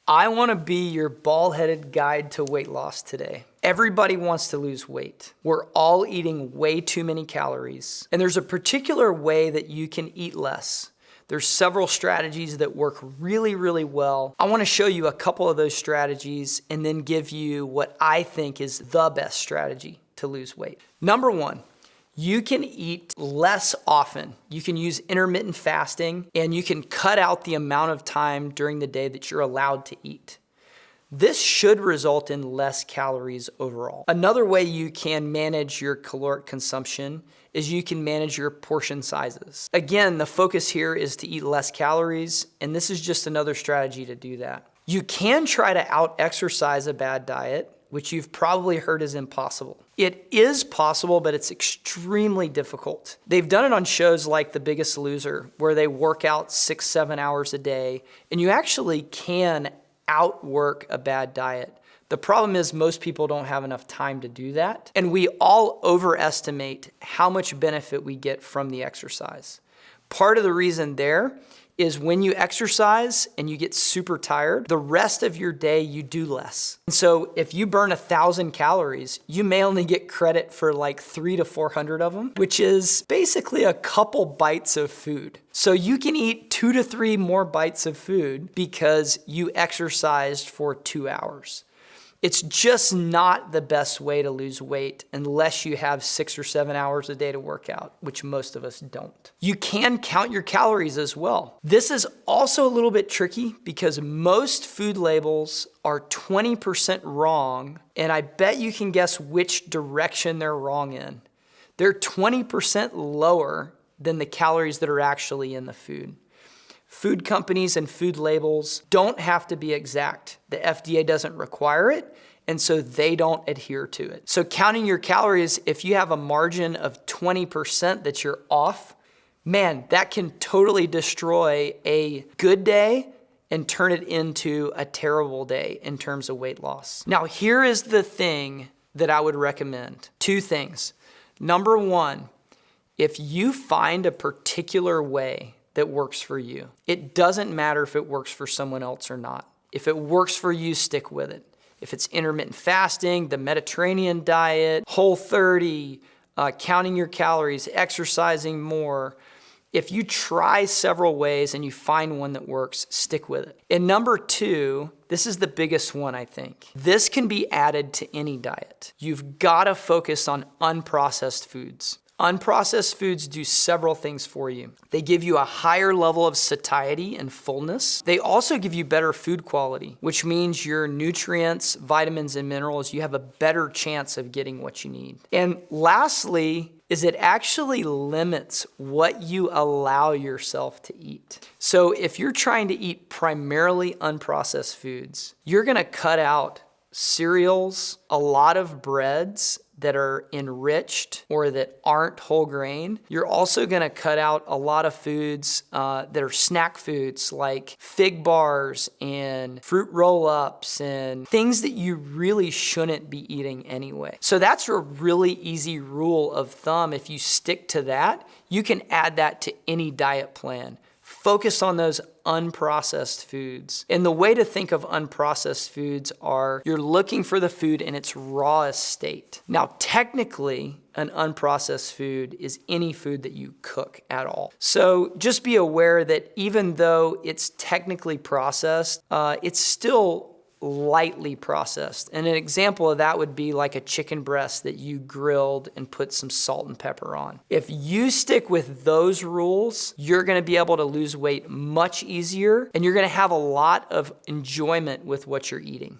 I want to be your bald-headed guide to weight loss today. Everybody wants to lose weight. We're all eating way too many calories. And there's a particular way that you can eat less. There's several strategies that work really, really well. I want to show you a couple of those strategies and then give you what I think is the best strategy to lose weight. Number one, you can eat less often. You can use intermittent fasting and you can cut out the amount of time during the day that you're allowed to eat. This should result in less calories overall. Another way you can manage your caloric consumption is you can manage your portion sizes. Again, the focus here is to eat less calories, and this is just another strategy to do that. You can try to out-exercise a bad diet, which you've probably heard is impossible. It is possible, but it's extremely difficult. They've done it on shows like The Biggest Loser, where they work out 6-7 hours a day, and you actually can outwork a bad diet. The problem is most people don't have enough time to do that, and we all overestimate how much benefit we get from the exercise. Part of the reason there is when you exercise and you get super tired, the rest of your day you do less. And so if you burn 1,000 calories, you may only get credit for like 300 to 400 of them, which is basically a couple bites of food. So you can eat 2 to 3 more bites of food because you exercised for 2 hours. It's just not the best way to lose weight unless you have 6 or 7 hours a day to work out, which most of us don't. You can count your calories as well. This is also a little bit tricky because most food labels are 20% wrong, and I bet you can guess which direction they're wrong in. They're 20% lower than the calories that are actually in the food. Food companies and food labels don't have to be exact. The FDA doesn't require it, and so they don't adhere to it. So counting your calories, if you have a margin of 20% that you're off, man, that can totally destroy a good day and turn it into a terrible day in terms of weight loss. Now, here is the thing that I would recommend. 2 things. Number one, if you find a particular way that works for you, it doesn't matter if it works for someone else or not. If it works for you, stick with it. If it's intermittent fasting, the Mediterranean diet, Whole30, counting your calories, exercising more, if you try several ways and you find one that works, stick with it. And number 2, this is the biggest one, I think. This can be added to any diet. You've got to focus on unprocessed foods. Unprocessed foods do several things for you. They give you a higher level of satiety and fullness. They also give you better food quality, which means your nutrients, vitamins, and minerals, you have a better chance of getting what you need. And lastly, is it actually limits what you allow yourself to eat. So if you're trying to eat primarily unprocessed foods, you're gonna cut out cereals, a lot of breads that are enriched or that aren't whole grain. You're also gonna cut out a lot of foods that are snack foods like fig bars and fruit roll-ups and things that you really shouldn't be eating anyway. So that's a really easy rule of thumb. If you stick to that, you can add that to any diet plan. Focus on those unprocessed foods. And the way to think of unprocessed foods are you're looking for the food in its rawest state. Now, technically, an unprocessed food is any food that you cook at all. So just be aware that even though it's technically processed, it's still lightly processed. And an example of that would be like a chicken breast that you grilled and put some salt and pepper on. If you stick with those rules, you're gonna be able to lose weight much easier, and you're gonna have a lot of enjoyment with what you're eating.